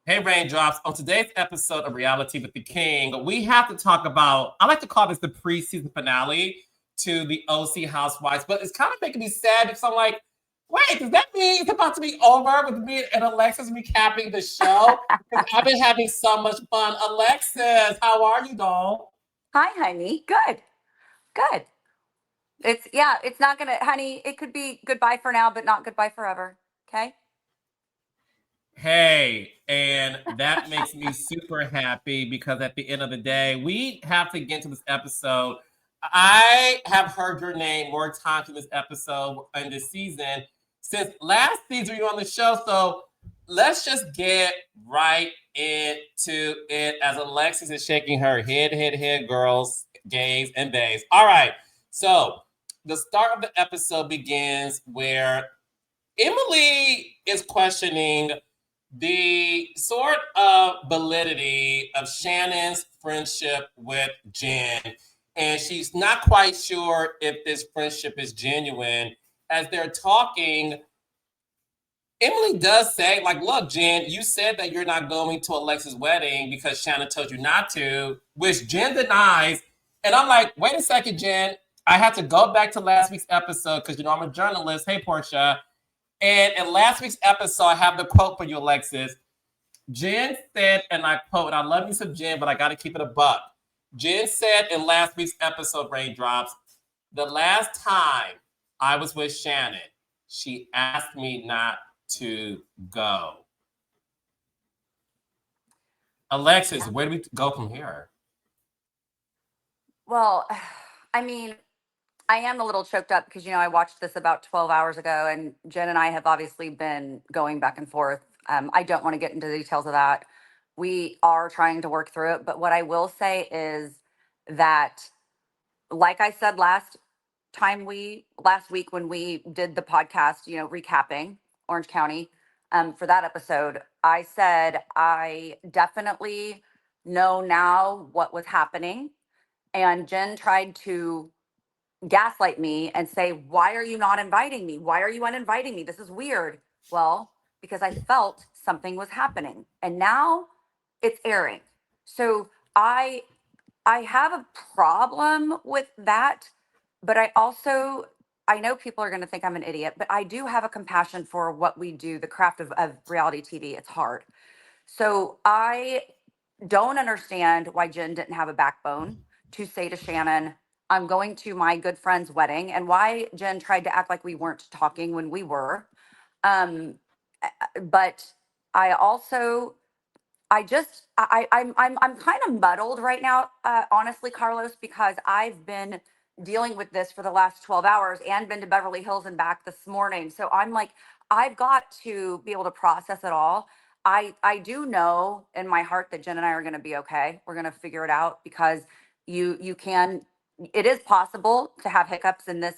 Hey, Raindrops. On today's episode of Reality with the King, we have to talk about, I like to call this the preseason finale to the OC Housewives, but it's kind of making me sad because I'm like, wait, does that mean it's about to be over with me and Alexis recapping the show? Because I've been having so much fun. Alexis, how are you, doll? Hi, honey. Good. Good. It's not gonna, honey, it could be goodbye for now, but not goodbye forever. Okay? Hey, and that makes me super happy because at the end of the day, we have to get into this episode. I have heard your name more times in this episode in this season since last season you were on the show. So let's just get right into it as Alexis is shaking her head, girls, gays, and bays. All right. So the start of the episode begins where Emily is questioning the sort of validity of Shannon's friendship with Jen. And she's not quite sure if this friendship is genuine. As they're talking, Emily does say, like, look, Jen, you said that you're not going to Alexis' wedding because Shannon told you not to, which Jen denies. And I'm like, wait a second, Jen. I had to go back to last week's episode because, I'm a journalist. Hey, Portia. And in last week's episode, I have the quote for you, Alexis. Jen said, and I quote, and I love you some Jen, but I got to keep it a buck. Jen said in last week's episode, Raindrops, the last time I was with Shannon, she asked me not to go. Alexis, where do we go from here? Well, I mean, I am a little choked up because, I watched this about 12 hours ago, and Jen and I have obviously been going back and forth. I don't want to get into the details of that. We are trying to work through it. But what I will say is that, like I said last week when we did the podcast, recapping Orange County, for that episode, I said I definitely know now what was happening. And Jen tried to gaslight me and say, why are you not inviting me? Why are you uninviting me? This is weird. Well, because I felt something was happening. And now it's airing. So I have a problem with that, but I know people are going to think I'm an idiot, but I do have a compassion for what we do, the craft of reality TV. It's hard. So I don't understand why Jen didn't have a backbone to say to Shannon, I'm going to my good friend's wedding, and why Jen tried to act like we weren't talking when we were. Um, but I also, I just, I'm kind of muddled right now, honestly, Carlos, because I've been dealing with this for the last 12 hours and been to Beverly Hills and back this morning. So I'm like, I've got to be able to process it all. I do know in my heart that Jen and I are going to be okay. We're going to figure it out because you can, it is possible to have hiccups in this,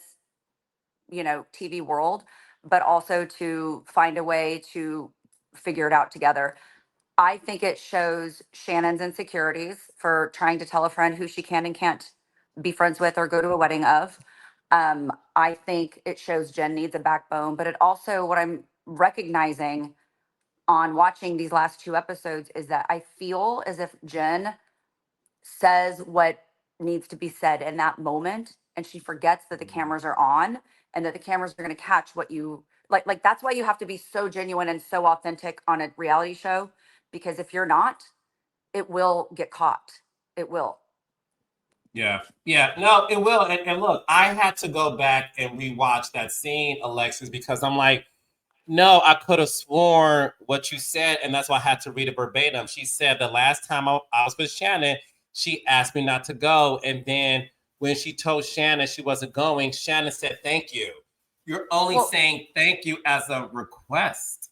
TV world, but also to find a way to figure it out together. I think it shows Shannon's insecurities for trying to tell a friend who she can and can't be friends with or go to a wedding of. I think it shows Jen needs a backbone, but it also, what I'm recognizing on watching these last two episodes is that I feel as if Jen says what needs to be said in that moment, and she forgets that the cameras are on and that the cameras are going to catch what you like. That's why you have to be so genuine and so authentic on a reality show, because if you're not, it will get caught. It will. Yeah, no, it will. And look, I had to go back and rewatch that scene, Alexis, because I'm like, no, I could have sworn what you said, and that's why I had to read it verbatim. She said the last time I was with Shannon, she asked me not to go. And then when she told Shannon she wasn't going, Shannon said, thank you. You're only Well, saying thank you as a request.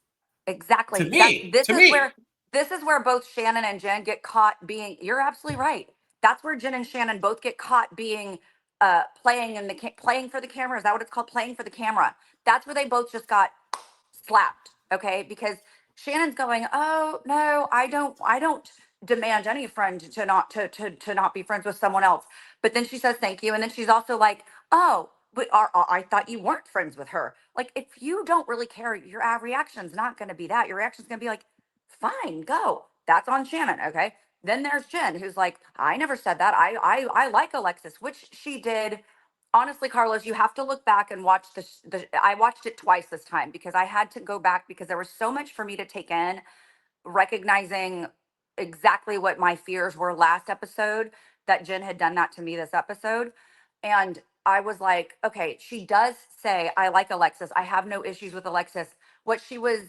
To exactly. That's me. To me. this is where both Shannon and Jen get caught being. You're absolutely right. That's where Jen and Shannon both get caught being playing in the playing for the camera. Is that what it's called? Playing for the camera. That's where they both just got slapped. Okay, because Shannon's going, oh no, I don't demand any friend to not be friends with someone else. But then she says thank you, and then she's also like, oh, but I thought you weren't friends with her. Like, if you don't really care, your reaction's not going to be that. Your reaction's going to be like, fine, go. That's on Shannon, okay? Then there's Jen, who's like, I never said that. I like Alexis, which she did. Honestly, Carlos, you have to look back and watch I watched it twice this time because I had to go back because there was so much for me to take in, recognizing exactly what my fears were last episode, that Jen had done that to me this episode. And I was like, okay, she does say, I like Alexis. I have no issues with Alexis. What she was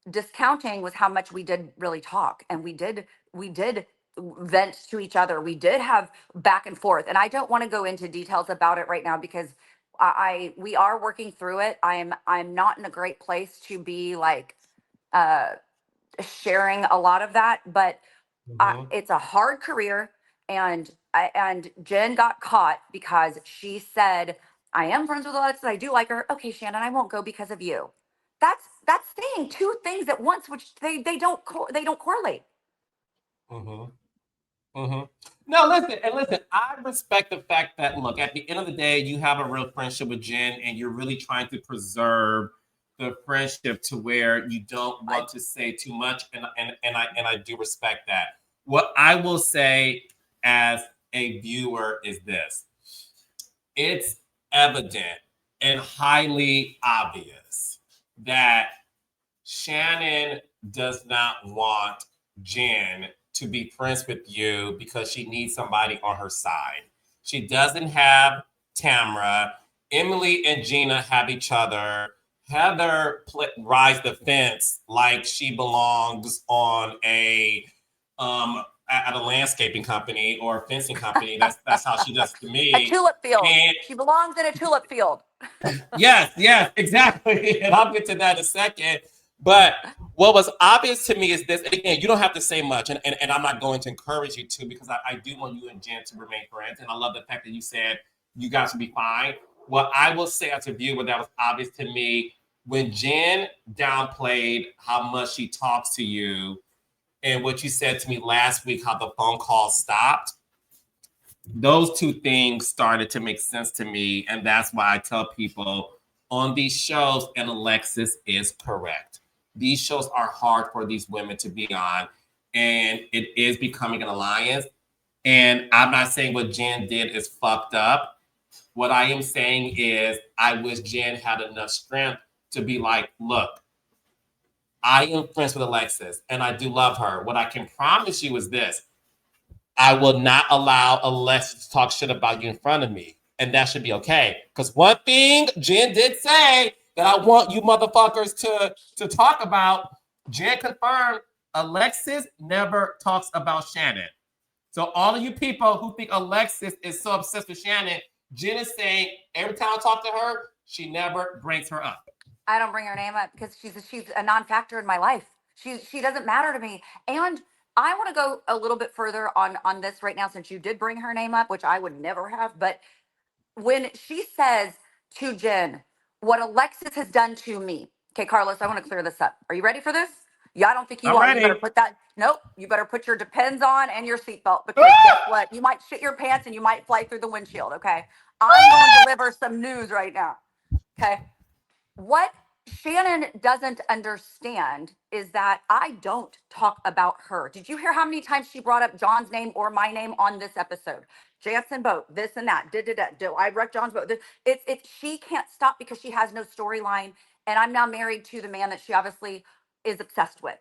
discounting was how much we did really talk. And we did vent to each other. We did have back and forth. And I don't want to go into details about it right now because we are working through it. I'm not in a great place to be like uh sharing a lot of that, but Mhm. it's a hard career. And Jen got caught because she said, I am friends with Alexis. I do like her. Okay, Shannon, I won't go because of you. That's saying two things at once, which they don't correlate. Mhm. Mhm. No, listen, and listen. I respect the fact that look, at the end of the day, you have a real friendship with Jen, and you're really trying to preserve the friendship to where you don't I want to say too much, and I do respect that. What I will say as a viewer is this: it's evident and highly obvious that Shannon does not want Jen to be friends with you because she needs somebody on her side. She doesn't have Tamra. Emily and Gina have each other. Heather rides the fence like she belongs on at a landscaping company or a fencing company. That's how she does to A me. tulip field. And She belongs in a tulip field. yes, yes, exactly. And I'll get to that in a second. But what was obvious to me is this, and again, you don't have to say much, and I'm not going to encourage you to because I do want you and Jen to remain friends. And I love the fact that you said you guys will be fine. What I will say as a viewer that was obvious to me when Jen downplayed how much she talks to you and what you said to me last week, how the phone call stopped, those two things started to make sense to me. And that's why I tell people on these shows, and Alexis is correct. These shows are hard for these women to be on, and it is becoming an alliance. And I'm not saying what Jen did is fucked up. What I am saying is, I wish Jen had enough strength to be like, look, I am friends with Alexis, and I do love her. What I can promise you is this: I will not allow Alexis to talk shit about you in front of me. And that should be okay. Because one thing Jen did say that I want you motherfuckers to talk about, Jen confirmed Alexis never talks about Shannon. So all of you people who think Alexis is so obsessed with Shannon, Jen is saying every time I talk to her, she never brings her up. I don't bring her name up because she's a non-factor in my life. She doesn't matter to me. And I want to go a little bit further on this right now since you did bring her name up, which I would never have. But when she says to Jen, what Alexis has done to me. Okay, Carlos, I want to clear this up. Are you ready for this? Yeah, I don't think you I'm are. You better ready. put that. Nope. You better put your Depends on and your seatbelt because guess what? You might shit your pants and you might fly through the windshield. Okay. I'm going to deliver some news right now. Okay. What Shannon doesn't understand is that I don't talk about her. Did you hear how many times she brought up John's name or my name on this episode? Jansen boat, this and that. I wrecked John's boat. It's she can't stop because she has no storyline. And I'm now married to the man that she obviously is obsessed with.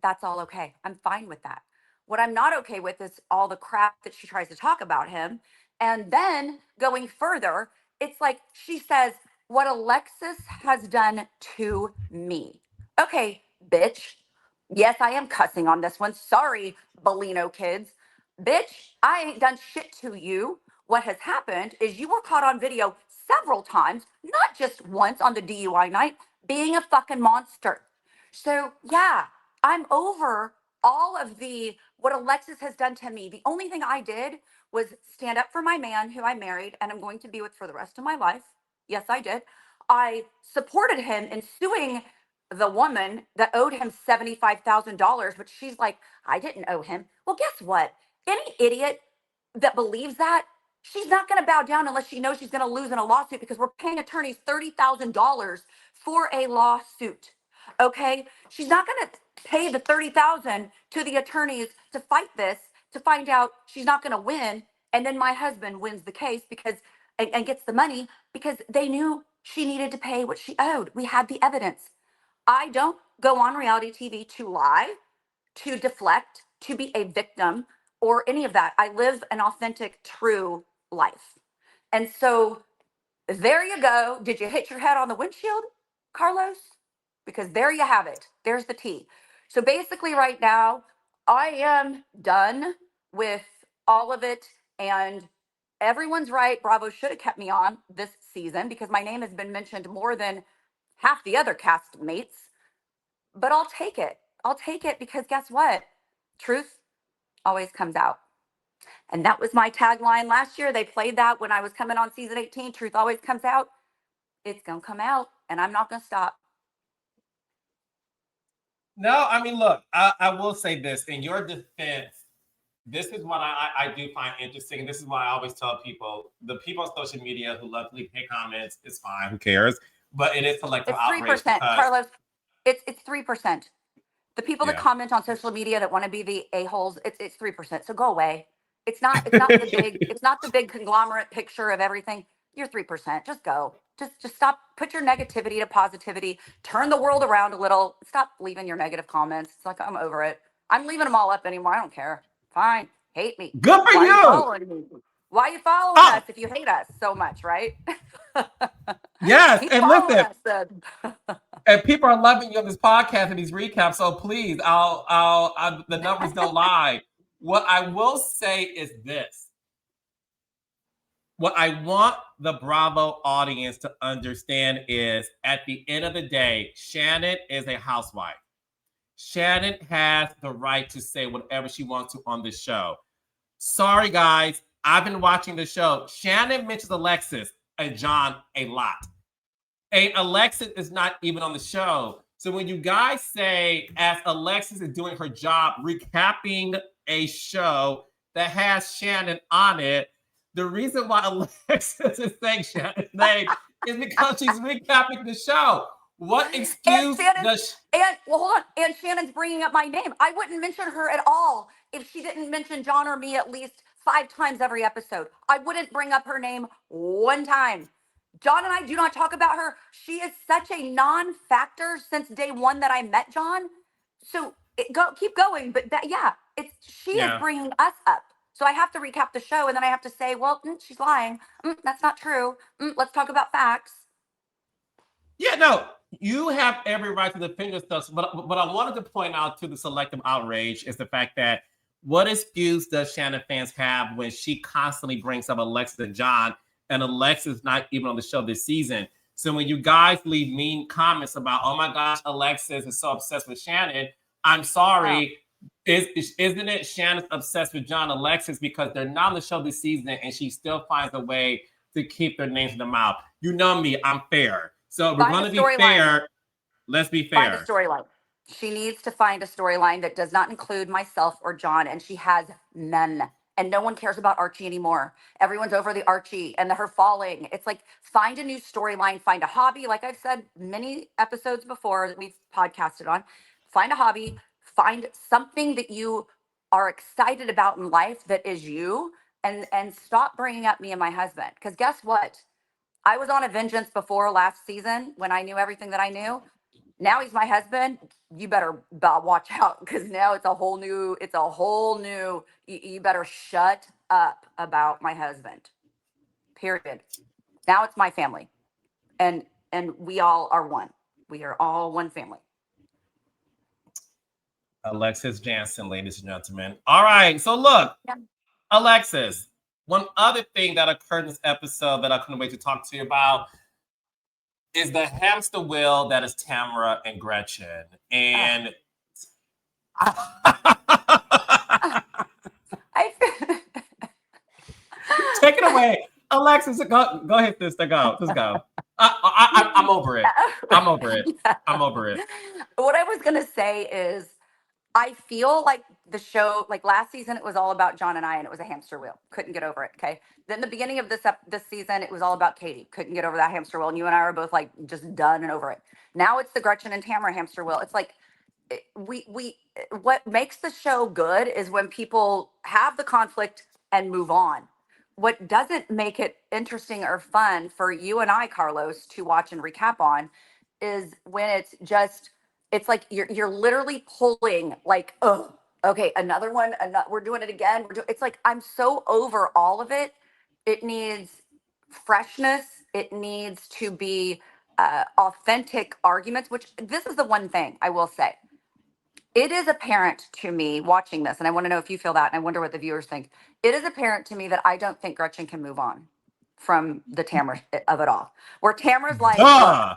That's all okay. I'm fine with that. What I'm not okay with is all the crap that she tries to talk about him. And then going further, it's like she says, what Alexis has done to me. Okay, bitch. Yes, I am cussing on this one. Sorry, Bolino kids. Bitch, I ain't done shit to you. What has happened is you were caught on video several times, not just once on the DUI night, being a fucking monster. So, yeah, I'm over all of the what Alexis has done to me. The only thing I did was stand up for my man who I married and I'm going to be with for the rest of my life. Yes, I did. I supported him in suing the woman that owed him $75,000, but she's like, I didn't owe him. Well, guess what? Any idiot that believes that, she's not going to bow down unless she knows she's going to lose in a lawsuit because we're paying attorneys $30,000 for a lawsuit. Okay? She's not going to pay the 30,000 to the attorneys to fight this, to find out she's not going to win, and then my husband wins the case because and gets the money because they knew she needed to pay what she owed. We had the evidence. I don't go on reality TV to lie, to deflect, to be a victim, or any of that. I live an authentic, true life. And so there you go. Did you hit your head on the windshield, Carlos? Because there you have it. There's the tea. So basically, right now, I am done with all of it. And everyone's right. Bravo should have kept me on this season because my name has been mentioned more than half the other cast mates. But I'll take it. I'll take it because guess what? Truth always comes out. And that was my tagline last year. They played that when I was coming on season 18. Truth always comes out. It's going to come out, and I'm not going to stop. No, I mean, look, I will say this in your defense. This is what I do find interesting. And this is why I always tell people the people on social media who love to leave hate comments, it's fine, who cares? But it is selective It's outrage 3%, because, Carlos. It's 3%. The people that yeah. comment on social media that want to be the a-holes, it's 3%. So go away. It's not the big conglomerate picture of everything. You're 3%. Just go. Just stop. Put your negativity to positivity. Turn the world around a little. Stop leaving your negative comments. It's like I'm over it. I'm leaving them all up anymore. I don't care. Fine. Hate me. Good for Why are you you. following me? Why are you following Oh, us if you hate us so much, right? yes. Keep And following listen, us then. and people are loving you on this podcast and these recaps. So please, the numbers don't lie. What I will say is this. What I want the Bravo audience to understand is at the end of the day, Shannon is a housewife. Shannon has the right to say whatever she wants to on this show. Sorry, guys. I've been watching the show. Shannon mentions Alexis and John a lot. And Alexis is not even on the show. So when you guys say, as Alexis is doing her job, recapping a show that has Shannon on it, the reason why Alexis is saying Shannon's name is because she's recapping the show. What And excuse Shannon's does and well, hold on. And Shannon's bringing up my name. I wouldn't mention her at all if she didn't mention John or me at least 5 times every episode. I wouldn't bring up her name one time. John and I do not talk about her. She is such a non-factor since day one that I met John. So keep going. But that, yeah, she is yeah. bringing us up. So I have to recap the show, and then I have to say, well, she's lying. That's not true. Let's talk about facts. Yeah, no, you have every right to defend yourself. But I wanted to point out to the selective outrage is the fact that what excuse does Shannon fans have when she constantly brings up Alexis and John, and Alexis is not even on the show this season? So when you guys leave mean comments about, oh my gosh, Alexis is so obsessed with Shannon, I'm sorry. Isn't it Shannon's obsessed with John Alexis because they're not on the show this season and she still finds a way to keep their names in the mouth? You know me, I'm fair. So we're Find going a to be storyline. fair. Let's be Find a fair. storyline. She needs to find a storyline that does not include myself or John, and she has none. And no one cares about Archie anymore. Everyone's over the Archie and her falling. It's like find a new storyline, find a hobby. Like I've said many episodes before that we've podcasted on, find a hobby, find something that you are excited about in life that is you, and stop bringing up me and my husband. Because guess what? I was on a vengeance before last season when I knew everything that I knew. Now he's my husband. You better watch out because now it's a whole new, you better shut up about my husband. Period. Now it's my family. And we all are one. We are all one family. Alexis Jansen, ladies and gentlemen. All right. So look, Yeah. Alexis, one other thing that occurred in this episode that I couldn't wait to talk to you about is the hamster wheel that is Tamara and Gretchen. And take it away. Alexis, go ahead, sister. Go. Just go. I'm over it. I'm over it. I'm over it. What I was going to say is I feel like the show, like last season, it was all about John and I, and it was a hamster wheel. Couldn't get over it. Okay. Then the beginning of this season, it was all about Katie. Couldn't get over that hamster wheel, and you and I were both like just done and over it. Now it's the Gretchen and Tamara hamster wheel. It's like we what makes the show good is when people have the conflict and move on. What doesn't make it interesting or fun for you and I, Carlos, to watch and recap on is when it's like you're literally pulling like, oh, okay, another one, we're doing it again. It's like I'm so over all of it. It needs freshness. It needs to be authentic arguments, which this is the one thing I will say. It is apparent to me watching this, and I want to know if you feel that, and I wonder what the viewers think. It is apparent to me that I don't think Gretchen can move on from the Tamara of it all. Where Tamara's like, look, Duh.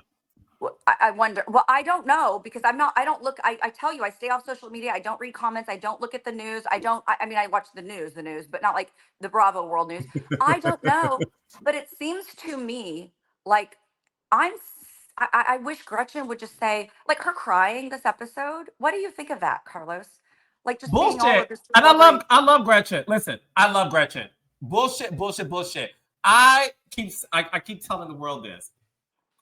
I wonder. Well, I don't know because I'm not. I don't look. I tell you, I stay off social media. I don't read comments. I don't look at the news. I don't. I mean, I watch the news, but not like the Bravo World News. I don't know, but it seems to me like I'm. I wish Gretchen would just say, like her crying this episode. What do you think of that, Carlos? Like just being all Bullshit. of this And rubbery. I love Gretchen. Listen, I love Gretchen. Bullshit, bullshit, bullshit. I keep telling the world this.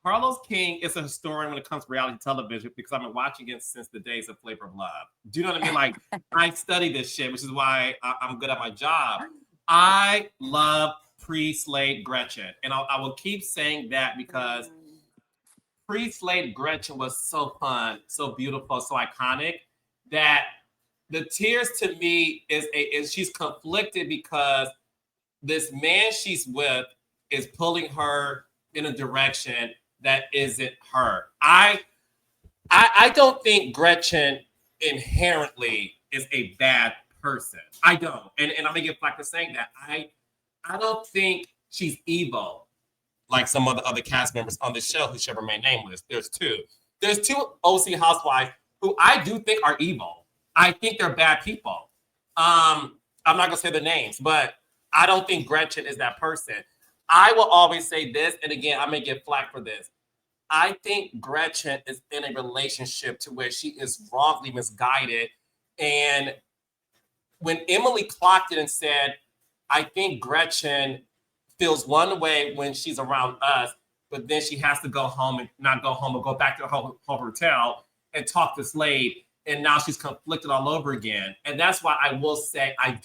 Carlos King is a historian when it comes to reality television because I've been watching it since the days of Flavor of Love. Do you know what I mean? Like, I study this shit, which is why I'm good at my job. I love pre-Slade Gretchen. And I will keep saying that because pre-Slade Gretchen was so fun, so beautiful, so iconic that the tears to me is she's conflicted because this man she's with is pulling her in a direction that isn't her. I don't think Gretchen inherently is a bad person. I don't. And I'm gonna get flack for saying that. I don't think she's evil like some of the other cast members on the show who shall remain nameless. There's two. There's two OC housewives who I do think are evil. I think they're bad people. I'm not gonna say the names, but I don't think Gretchen is that person. I will always say this, and again, I may get flack for this. I think Gretchen is in a relationship to where she is wrongly misguided. And when Emily clocked it and said, I think Gretchen feels one way when she's around us, but then she has to go home and not go home and go back to her hotel and talk to Slade. And now she's conflicted all over again. And that's why I will say I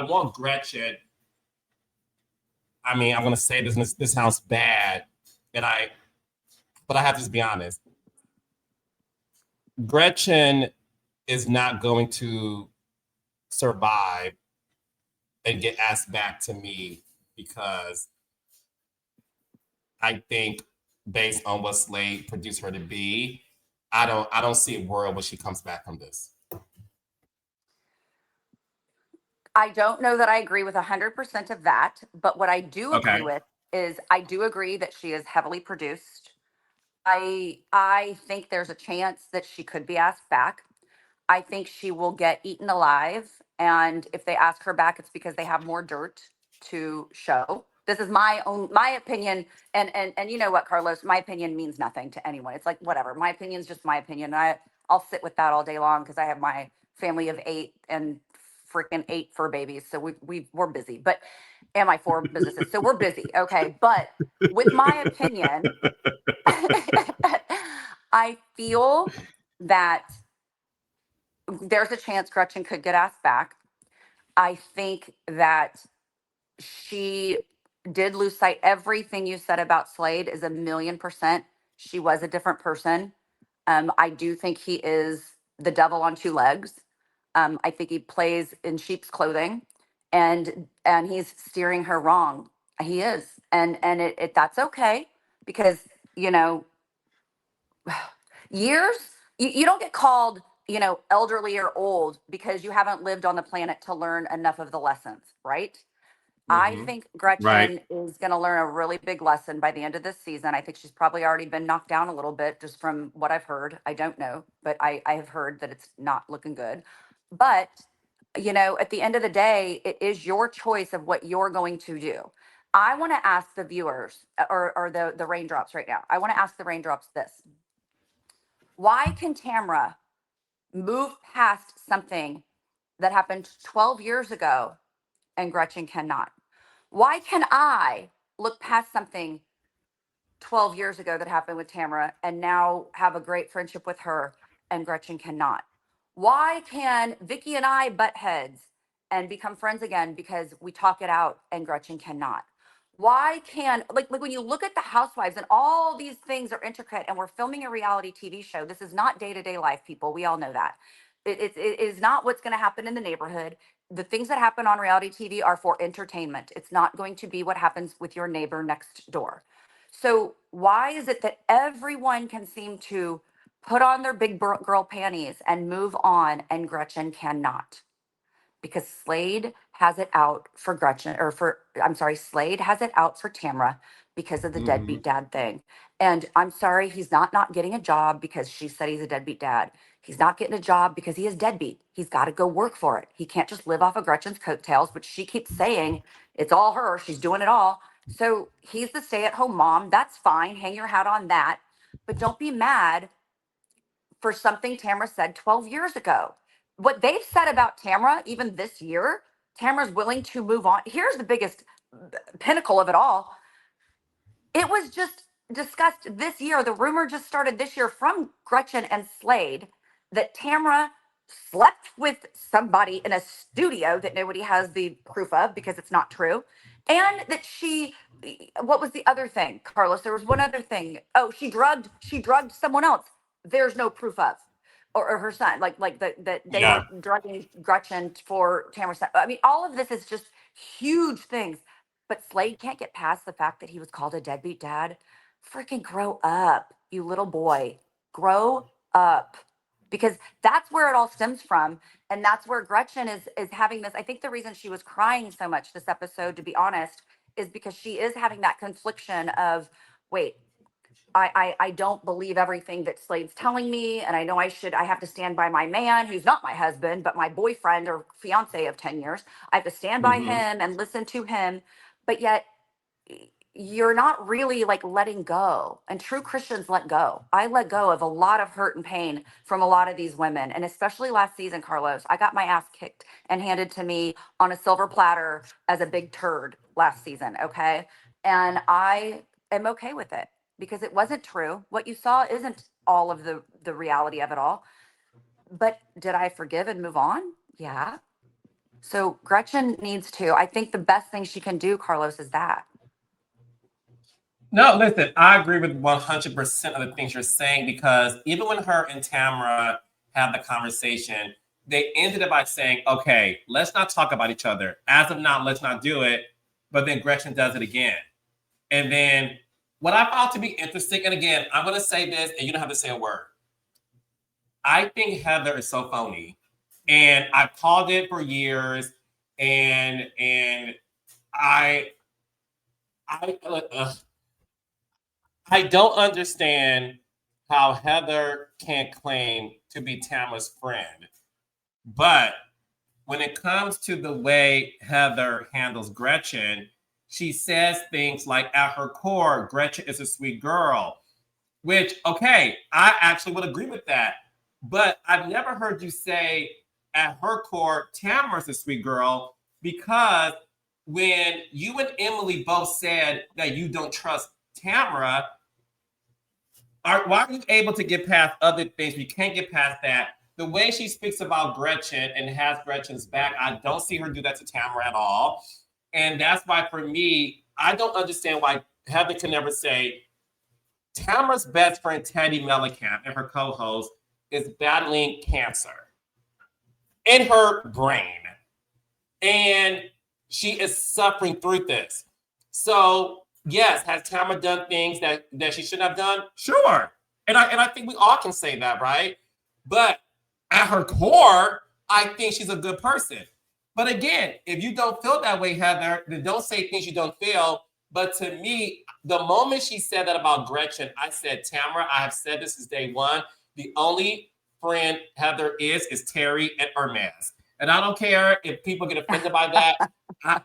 want Gretchen. I mean, I'm gonna say this sounds bad, and but I have to just be honest. Gretchen is not going to survive and get asked back to me because I think based on what Slade produced her to be, I don't see a world where she comes back from this. I don't know that I agree with 100% of that, but what I do agree Okay. with is I do agree that she is heavily produced. I think there's a chance that she could be asked back. I think she will get eaten alive, and if they ask her back, it's because they have more dirt to show. This is my opinion, and you know what, Carlos, my opinion means nothing to anyone. It's like whatever. My opinion is just my opinion. I'll sit with that all day long because I have my family of 8 and freaking 8 fur babies, so we're busy. But and my 4 businesses, so we're busy. Okay, but with my opinion, I feel that there's a chance Gretchen could get asked back. I think that she did lose sight. Everything you said about Slade is 1,000,000%. She was a different person. I do think he is the devil on 2 legs. I think he plays in sheep's clothing, and he's steering her wrong. He is, and that's okay because you know years you don't get called elderly or old because you haven't lived on the planet to learn enough of the lessons, right? I Mm-hmm. think Right. Gretchen is going to learn a really big lesson by the end of this season. I think she's probably already been knocked down a little bit just from what I've heard. I don't know, but I have heard that it's not looking good. But at the end of the day, it is your choice of what you're going to do. I want to ask the viewers or the raindrops right now. I want to ask the raindrops this: why can Tamra move past something that happened 12 years ago and Gretchen cannot? Why can I look past something 12 years ago that happened with Tamara and now have a great friendship with her and Gretchen cannot? Why can Vicky and I butt heads and become friends again because we talk it out and Gretchen cannot? Why can like when you look at the housewives and all these things are intricate and we're filming a reality TV show, this is not day-to-day life, people. We all know that. It is not what's going to happen in the neighborhood. The things that happen on reality TV are for entertainment. It's not going to be what happens with your neighbor next door. So why is it that everyone can seem to put on their big girl panties and move on and Gretchen cannot? Because Slade has it out for Gretchen, or for, I'm sorry, Slade has it out for Tamra because of the Mhm. deadbeat dad thing. And I'm sorry, he's not getting a job because she said he's a deadbeat dad. He's not getting a job because he is deadbeat. He's got to go work for it. He can't just live off of Gretchen's coattails, which she keeps saying it's all her. She's doing it all. So he's the stay at home mom. That's fine. Hang your hat on that. But don't be mad for something Tamara said 12 years ago. What they've said about Tamara, even this year, Tamara's willing to move on. Here's the biggest pinnacle of it all. It was just discussed this year. The rumor just started this year from Gretchen and Slade that Tamara slept with somebody in a studio that nobody has the proof of because it's not true. And that what was the other thing, Carlos? There was one other thing. Oh, she drugged someone else. There's no proof of. Or her son, like that they Yeah. were drugging Gretchen for Tamara's son. I mean, all of this is just huge things. But Slade can't get past the fact that he was called a deadbeat dad. Freaking grow up, you little boy. Grow up. Because that's where it all stems from. And that's where Gretchen is having this. I think the reason she was crying so much this episode, to be honest, is because she is having that confliction of, wait, I don't believe everything that Slade's telling me. And I know I have to stand by my man, who's not my husband, but my boyfriend or fiance of 10 years. I have to stand by Mhm. him and listen to him. But yet you're not really like letting go. And true Christians let go. I let go of a lot of hurt and pain from a lot of these women. And especially last season, Carlos, I got my ass kicked and handed to me on a silver platter as a big turd last season. Okay. And I am okay with it because it wasn't true. What you saw isn't all of the reality of it all. But did I forgive and move on? Yeah. So Gretchen needs to. I think the best thing she can do, Carlos, is that. No, listen, I agree with 100% of the things you're saying because even when her and Tamara had the conversation, they ended it by saying, okay, let's not talk about each other. As of now, let's not do it. But then Gretchen does it again. And then what I found to be interesting, and again, I'm going to say this and you don't have to say a word. I think Heather is so phony. And I've called it for years. And I, I don't understand how Heather can't claim to be Tamara's friend. But when it comes to the way Heather handles Gretchen, she says things like, at her core, Gretchen is a sweet girl, which, okay, I actually would agree with that. But I've never heard you say, at her core, Tamara's a sweet girl, because when you and Emily both said that you don't trust Tamara, why are you able to get past other things? You can't get past that. The way she speaks about Gretchen and has Gretchen's back, I don't see her do that to Tamara at all. And that's why, for me, I don't understand why Heather can never say Tamara's best friend, Teddy Mellencamp, and her co host, is battling cancer in her brain. And she is suffering through this. So, yes, has Tamara done things that she shouldn't have done? Sure. And I think we all can say that, right? But at her core, I think she's a good person. But again, if you don't feel that way, Heather, then don't say things you don't feel. But to me, the moment she said that about Gretchen, I said, Tamara, I have said this since day one. The only friend Heather is Terry and Hermes. And I don't care if people get offended by that. I,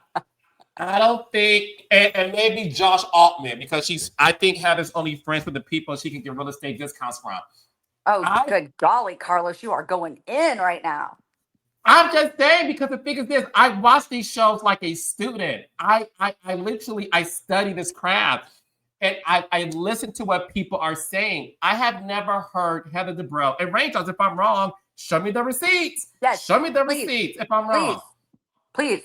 I don't think, and maybe Josh Altman, because I think Heather's only friends with the people she can get real estate discounts from. Oh, I, good golly, Carlos, you are going in right now. I'm just saying, because the thing is this, I watch these shows like a student. I literally, I study this craft. and I listen to what people are saying. I have never heard Heather Dubrow. And Rachel, if I'm wrong, show me the receipts. Yes, Show me the please, receipts if I'm please, wrong. please,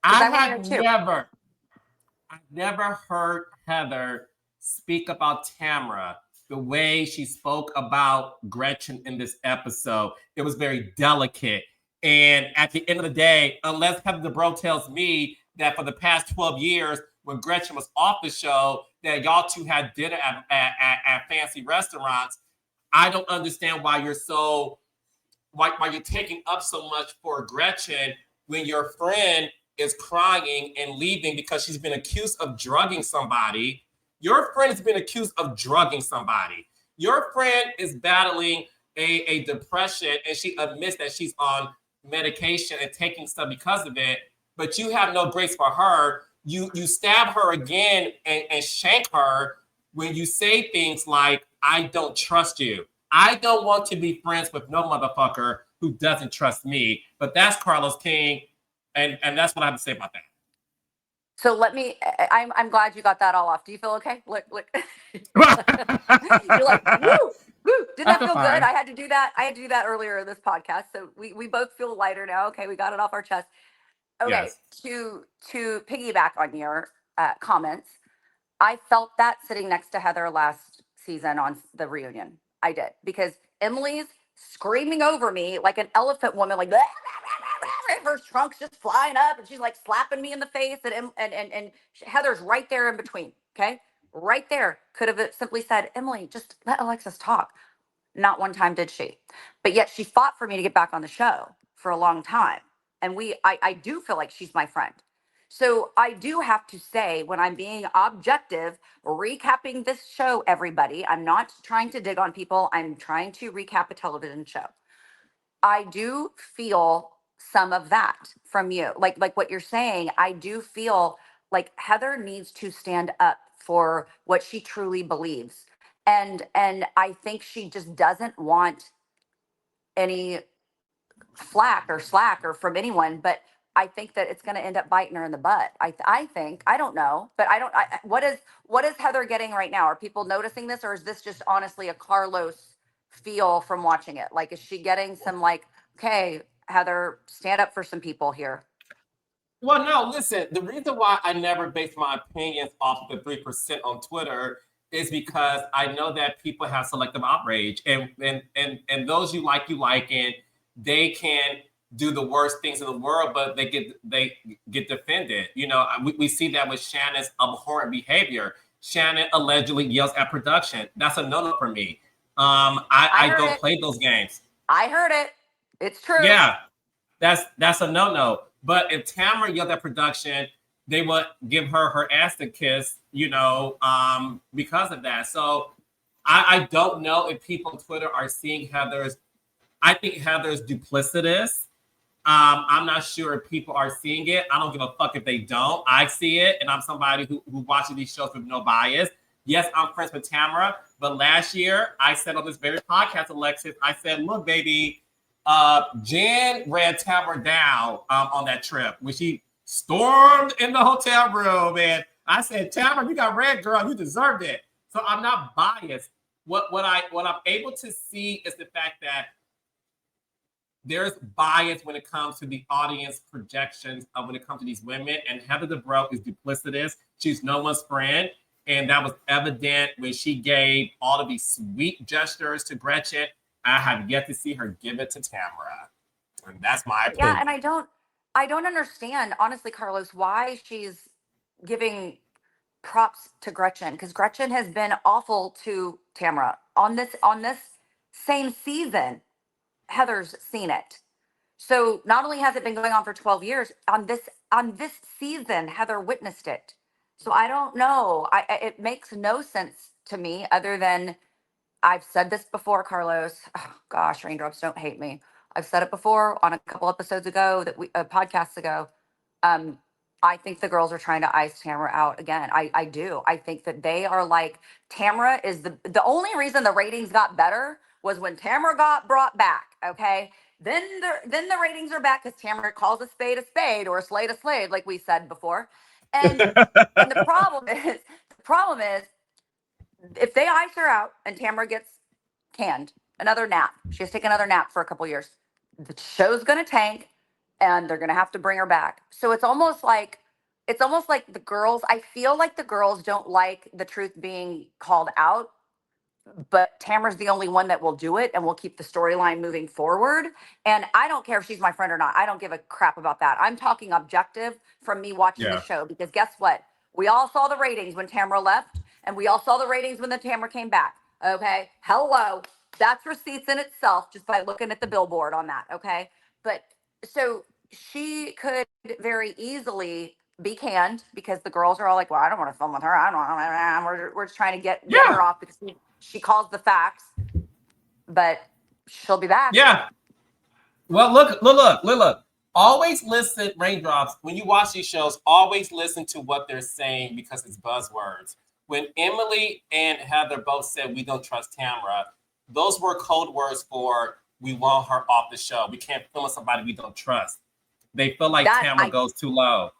because I I want to know have too. never heard Heather speak about Tamra the way she spoke about Gretchen in this episode. It was very delicate. And at the end of the day, unless Heather Dubrow tells me that for the past 12 years, when Gretchen was off the show, that y'all two had dinner at fancy restaurants, I don't understand why why you're taking up so much for Gretchen when your friend is crying and leaving because she's been accused of drugging somebody. Your friend has been accused of drugging somebody. Your friend is battling a depression and she admits that she's on medication and taking stuff because of it, but you have no grace for her. You stab her again and shank her when you say things like, I don't trust you. I don't want to be friends with no motherfucker who doesn't trust me. But that's Carlos King, and that's what I have to say about that. So let me. I'm glad you got that all off. Do you feel okay? Look. You're like woo, woo. Didn't that feel good? I had to do that. I had to do that earlier in this podcast. So we both feel lighter now. Okay, we got it off our chest. Okay, Yes. to piggyback on your comments, I felt that sitting next to Heather last season on the reunion. I did because Emily's screaming over me like an elephant woman, like her trunk's just flying up, and she's like slapping me in the face, and Heather's right there in between. Okay, right there. Could have simply said, Emily, just let Alexis talk. Not one time did she, but yet she fought for me to get back on the show for a long time, and I do feel like she's my friend. So I do have to say, when I'm being objective, recapping this show, everybody, I'm not trying to dig on people. I'm trying to recap a television show. I do feel some of that from you. Like what you're saying, I do feel like Heather needs to stand up for what she truly believes. And I think she just doesn't want any flack or slack or from anyone, but I think that it's going to end up biting her in the butt. I think, I don't know, but what is Heather getting right now? Are people noticing this, or is this just honestly a Carlos feel from watching it? Like, is she getting some like, okay, Heather, stand up for some people here? Well, no, listen, the reason why I never base my opinions off of the 3% on Twitter is because I know that people have selective outrage, and those you like, and they can do the worst things in the world, but they get defended. We see that with Shannon's abhorrent behavior. Shannon allegedly yells at production. That's a no-no for me. I heard don't it. play those games. I heard it. It's true. Yeah, that's a no-no. But if Tamara yelled at production, they would give her ass to kiss, because of that. So I don't know if people on Twitter are seeing Heather's. I think Heather's duplicitous. I'm not sure if people are seeing it. I don't give a fuck if they don't. I see it, and I'm somebody who watches these shows with no bias. Yes, I'm friends with Tamara, but last year I said on this very podcast, Alexis, I said, look, baby, Jen ran Tamara down on that trip when she stormed in the hotel room, and I said, Tamara, you got red, girl, you deserved it. So I'm not biased. What I'm able to see is the fact that there's bias when it comes to the audience projections of when it comes to these women. And Heather Dubrow is duplicitous. She's no one's friend. And that was evident when she gave all of these sweet gestures to Gretchen. I have yet to see her give it to Tamara. And that's my opinion. Yeah, and I don't understand, honestly, Carlos, why she's giving props to Gretchen, because Gretchen has been awful to Tamara on this same season. Heather's seen it. So not only has it been going on for 12 years, on this season, Heather witnessed it. So I don't know. It makes no sense to me other than I've said this before, Carlos. Oh, gosh, raindrops don't hate me. I've said it before on a couple episodes ago podcasts ago. Um, I think the girls are trying to ice Tamara out again. I do. I think that they are like Tamara is the only reason the ratings got better was when Tamara got brought back. Okay. Then the ratings are back because Tamara calls a spade or a slade, like we said before. And and the problem problem is, if they ice her out and Tamara gets canned, another nap, she has to take another nap for a couple years, the show's going to tank and they're going to have to bring her back. So it's almost like the girls, I feel like the girls don't like the truth being called out, but Tamara's the only one that will do it and will keep the storyline moving forward. And I don't care if she's my friend or not. I don't give a crap about that. I'm talking objective from me watching the Yeah. show, because guess what? We all saw the ratings when Tamara left, and we all saw the ratings when the Tamara came back. Okay. Hello. That's receipts in itself just by looking at the billboard on that. Okay. But so she could very easily be canned because the girls are all like, well, I don't want to film with her. I don't want we're just trying to get her Yeah. off because she calls the facts, but she'll be back. Yeah. Well, look. Always listen, raindrops. When you watch these shows, always listen to what they're saying because it's buzzwords. When Emily and Heather both said we don't trust Tamara, those were code words for we want her off the show. We can't film with somebody we don't trust. They feel like Tamara goes too low.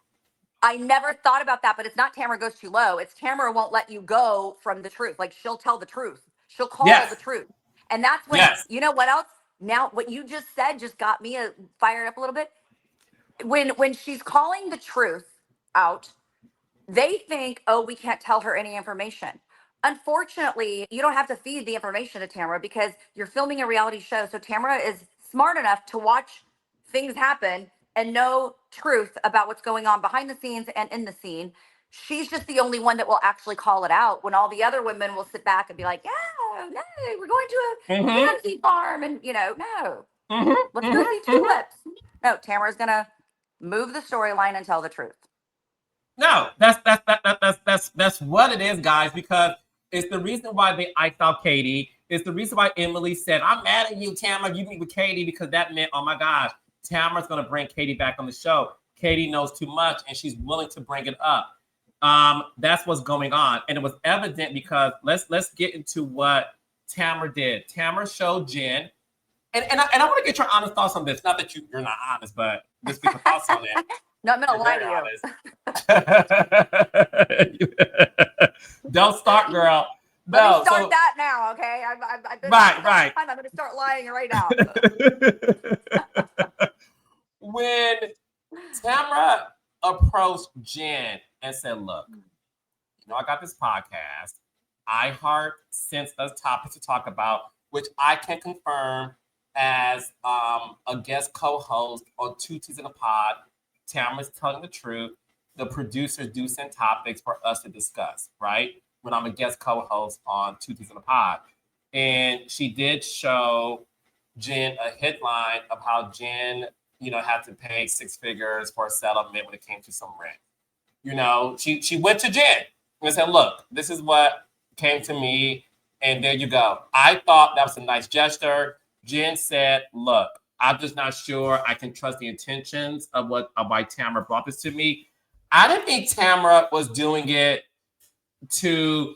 I never thought about that, but it's not Tamara goes too low. It's Tamara won't let you go from the truth. Like, she'll tell the truth. She'll call the truth. And that's when, you know what else? Now, what you just said just got me fired up a little bit. When she's calling the truth out, they think, oh, we can't tell her any information. Unfortunately, you don't have to feed the information to Tamara because you're filming a reality show. So Tamara is smart enough to watch things happen and know truth about what's going on behind the scenes and in the scene. She's just the only one that will actually call it out, when all the other women will sit back and be like, yeah, no, we're going to a fancy farm. And, no, let's go see tulips. No, Tamara's going to move the storyline and tell the truth. No, that's what it is, guys, because it's the reason why they iced out Katie. It's the reason why Emily said, I'm mad at you, Tamara. You meet with Katie, because that meant, oh my gosh, Tamara's going to bring Katie back on the show. Katie knows too much and she's willing to bring it up. That's what's going on. And it was evident because let's get into what Tamara did. Tamara showed Jen. And I want to get your honest thoughts on this. Not that you're not honest, but just get your thoughts on it. No, I'm going to lie to you. Don't start, girl. Let me start that now, okay? I've been right. I'm going to start lying right now. When Tamara approached Jen and said, look, I got this podcast. iHeart sent us topics to talk about, which I can confirm as a guest co-host on Two Teas in a Pod. Tamara's telling the truth. The producers do send topics for us to discuss, right? When I'm a guest co-host on Two Teas in a Pod. And she did show Jen a headline of how Jen, had to pay 6 figures for a settlement when it came to some rent. She went to Jen and said, look, this is what came to me, and there you go. I thought that was a nice gesture. Jen said, look, I'm just not sure I can trust the intentions of why Tamara brought this to me. I didn't think Tamara was doing it to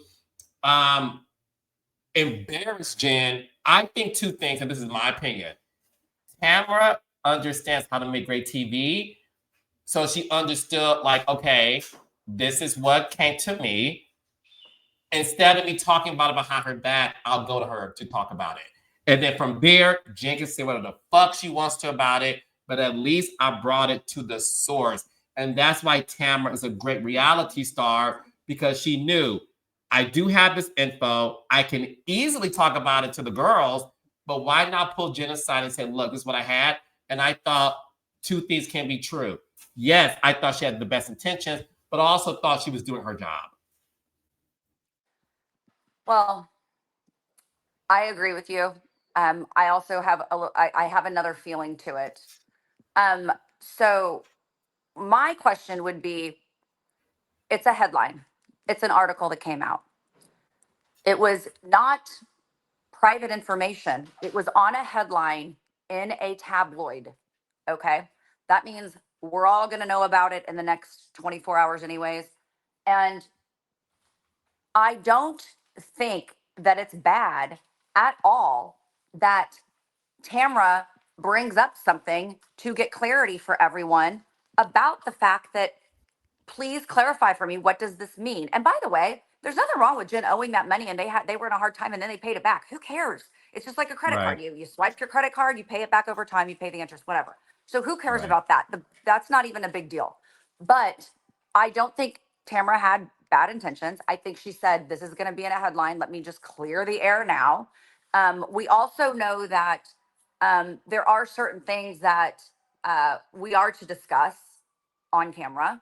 embarrass Jen. I think 2 things, and this is my opinion. Tamara understands how to make great TV. So she understood, like, okay, this is what came to me. Instead of me talking about it behind her back, I'll go to her to talk about it. And then from there, Jen can say whatever the fuck she wants to about it, but at least I brought it to the source. And that's why Tamara is a great reality star, because she knew, I do have this info. I can easily talk about it to the girls, but why not pull Jen aside and say, look, this is what I had. And I thought 2 things can be true. Yes, I thought she had the best intentions, but I also thought she was doing her job. Well, I agree with you. I also have I have another feeling to it. So my question would be, it's a headline. It's an article that came out. It was not private information. It was on a headline in a tabloid. Okay. That means we're all going to know about it in the next 24 hours anyways. And I don't think that it's bad at all that Tamra brings up something to get clarity for everyone about the fact that, please clarify for me, what does this mean? And by the way, there's nothing wrong with Jen owing that money, and they were in a hard time, and then they paid it back. Who cares? It's just like a credit Right. card. You swipe your credit card, you pay it back over time, you pay the interest, whatever. So who cares Right. about that? That's not even a big deal. But I don't think Tamara had bad intentions. I think she said, this is going to be in a headline. Let me just clear the air now. We also know that there are certain things that we are to discuss on camera.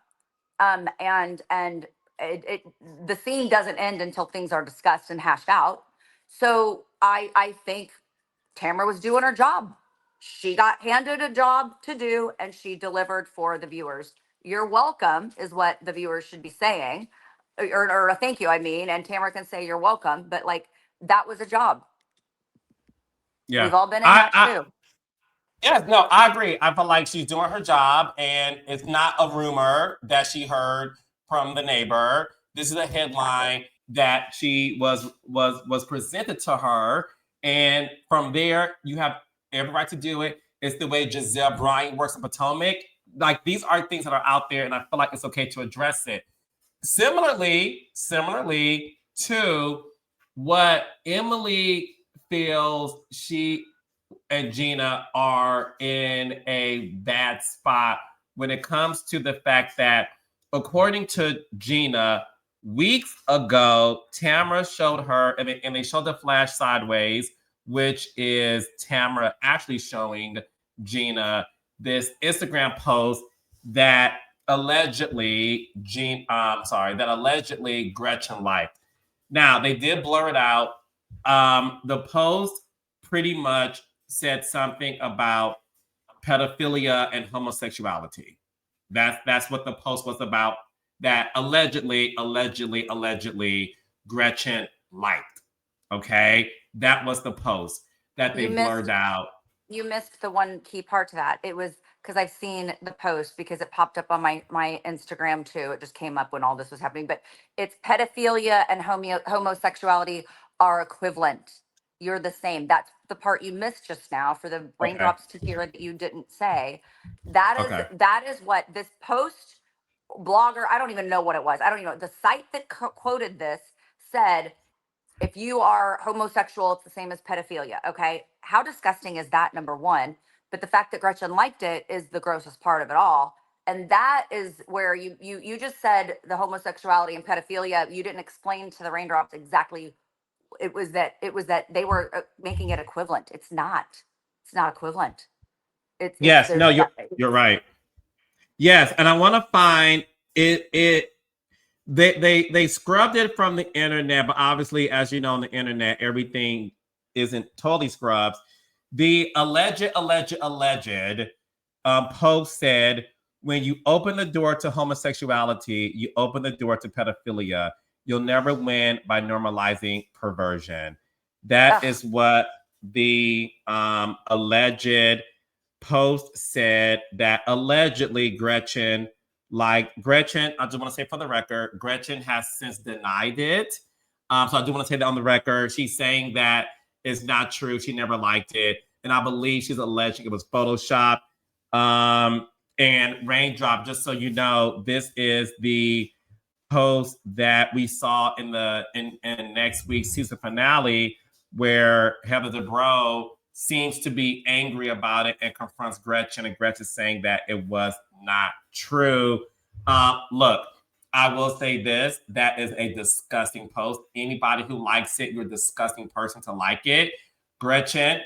And the scene doesn't end until things are discussed and hashed out. So I think Tamara was doing her job. She got handed a job to do, and she delivered for the viewers. You're welcome, is what the viewers should be saying, or a thank you. I mean, and Tamara can say you're welcome, but like that was a job. Yeah. We've all been in that I shoe. Yes, no, I agree. I feel like she's doing her job, and it's not a rumor that she heard from the neighbor. This is a Exactly. headline that she was presented to her, and from there, you have every right to do it. It's the way Giselle Bryant works in Potomac. Like these are things that are out there, and I feel like it's okay to address it. Similarly to what Emily feels she and Gina are in a bad spot when it comes to the fact that, according to Gina, weeks ago, Tamara showed her, and they showed the flash sideways, which is Tamara actually showing Gina this Instagram post that that allegedly Gretchen liked. Now they did blur it out. The post pretty much said something about pedophilia and homosexuality. That's what the post was about. That allegedly Gretchen liked. Okay, that was the post that they You blurred missed out. you missed the one key part to that. It was because I've seen the post because it popped up on my Instagram too. It just came up when all this was happening. But it's pedophilia and homosexuality are equivalent. You're the same. That's the part you missed just now for the Okay. raindrops to hear that you didn't say. Okay. That is what this post blogger, I don't even know what it was. I don't even know. The site that quoted this said, if you are homosexual, it's the same as pedophilia. Okay. How disgusting is that? Number one. But the fact that Gretchen liked it is the grossest part of it all. And that is where you just said the homosexuality and pedophilia. You didn't explain to the raindrops exactly. It was that they were making it equivalent. It's not. It's not equivalent. It's Yes. there's No. that. You're right. Yes, and I want to find it. They scrubbed it from the internet, but obviously, as you know, on the internet, everything isn't totally scrubbed. The alleged post said, when you open the door to homosexuality, you open the door to pedophilia. You'll never win by normalizing perversion. That Ugh. is what the alleged post said, that allegedly Gretchen, I just want to say for the record, Gretchen has since denied it. So I do want to say that on the record. She's saying that it's not true. She never liked it. And I believe she's alleging it was Photoshop. And Raindrop, just so you know, this is the post that we saw in next week's season finale, where Heather Dubrow seems to be angry about it and confronts Gretchen, and Gretchen saying that it was not true. Look, I will say this: that is a disgusting post. Anybody who likes it, you're a disgusting person to like it. Gretchen,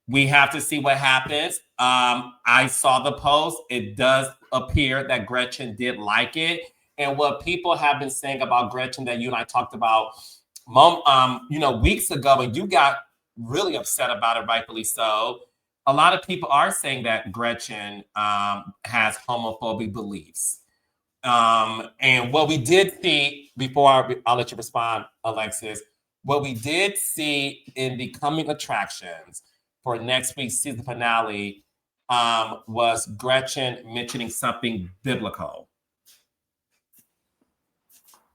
we have to see what happens. I saw the post. It does appear that Gretchen did like it. And what people have been saying about Gretchen that you and I talked about, weeks ago, and you got really upset about it, rightfully so. A lot of people are saying that Gretchen has homophobic beliefs. And what we did see, before I'll let you respond, Alexis, what we did see in the coming attractions for next week's season finale was Gretchen mentioning something biblical.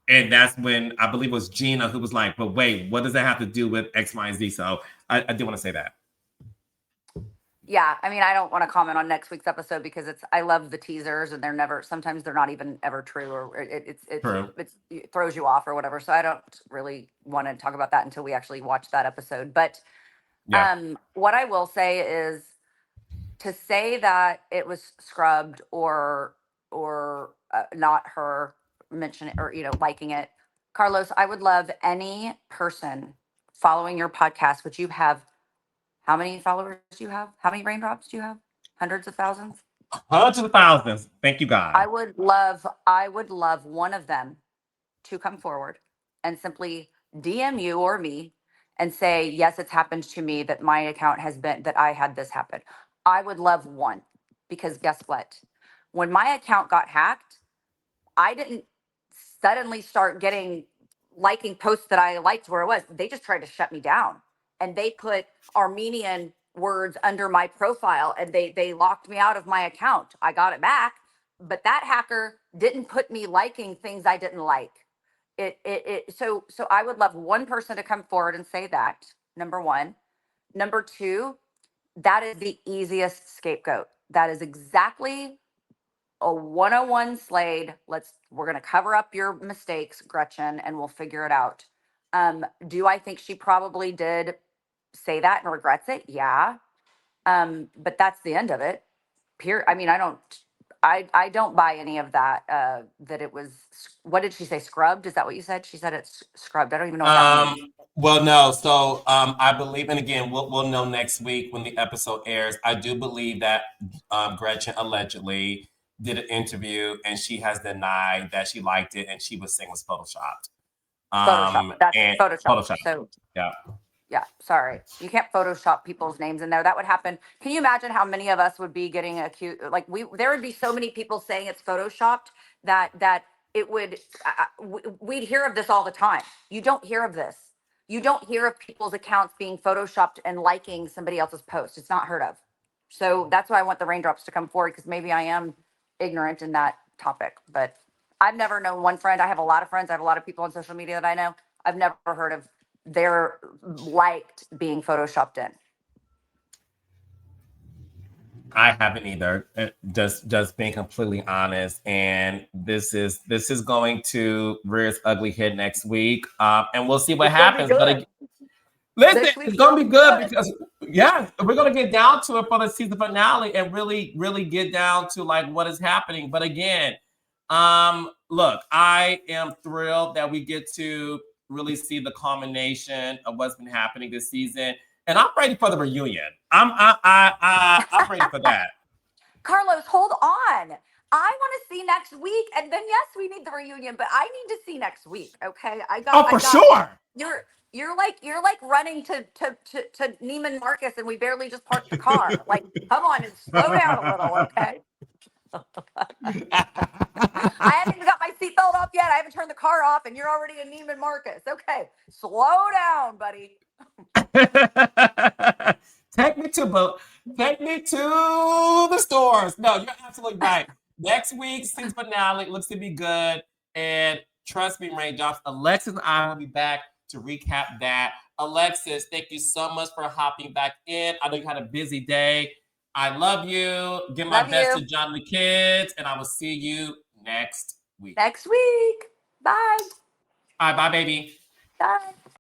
And that's when I believe it was Gina who was like, but wait, what does that have to do with X, Y, and Z? So I do want to say that. Yeah, I mean, I don't want to comment on next week's episode because I love the teasers and sometimes they're not even ever true, or True. it throws you off or whatever. So I don't really want to talk about that until we actually watch that episode. But Yeah. what I will say is, to say that it was scrubbed or not her mentioning or liking it, Carlos, I would love any person following your podcast, which you have. How many followers do you have? How many raindrops do you have? Hundreds of thousands? Hundreds of thousands. Thank you, God. I would love one of them to come forward and simply DM you or me and say, yes, it's happened to me that my account that I had this happen. I would love one, because guess what? When my account got hacked, I didn't suddenly start liking posts that I liked where it was. They just tried to shut me down, and they put Armenian words under my profile, and they locked me out of my account. I got it back, but that hacker didn't put me liking things I didn't like. So I would love one person to come forward and say that. Number one. Number two, that is the easiest scapegoat. That is exactly a 101 Slade. We're going to cover up your mistakes, Gretchen, and we'll figure it out. Do I think she probably did say that and regrets it? Yeah. But that's the end of it. I mean, I don't buy any of that. That it was, what did she say? Scrubbed? Is that what you said? She said it's scrubbed. I don't even know what that means. Well, no. So I believe, and again, we'll know next week when the episode airs. I do believe that Gretchen allegedly did an interview and she has denied that she liked it and she was saying it was photoshopped. Photoshop. That's And Photoshop. Photoshop. So Yeah. yeah, sorry. You can't Photoshop people's names in there. That would happen. Can you imagine how many of us would be getting accused? Like there would be so many people saying it's Photoshopped that it would, we'd hear of this all the time. You don't hear of this. You don't hear of people's accounts being Photoshopped and liking somebody else's post. It's not heard of. So that's why I want the raindrops to come forward, because maybe I am ignorant in that topic. But I've never known one friend. I have a lot of friends. I have a lot of people on social media that I know. I've never heard of their liked being photoshopped in. I haven't either. Just being completely honest, and this is going to rear its ugly head next week, and we'll see what happens. But listen, it's gonna be good because we're gonna get down to it for the season finale and really get down to like what is happening. But again, look, I am thrilled that we get to really see the culmination of what's been happening this season. And I'm ready for the reunion. I'm ready for that. Carlos, hold on. I want to see next week, and then yes, we need the reunion, but I need to see next week. Okay, Sure. You're like running to Neiman Marcus, and we barely just parked the car. Like, come on and slow down a little, okay? I haven't even got my seatbelt off yet. I haven't turned the car off, and you're already in Neiman Marcus. Okay, slow down, buddy. Take me to the stores. No, you're absolutely right. Next week's season finale looks to be good, and trust me, Raindrops, Alexis and I will be back to recap that. Alexis, thank you so much for hopping back in. I know you had a busy day. I love you. Give my best to John and the kids, and I will see you next week. Next week. Bye. All right, bye, baby. Bye.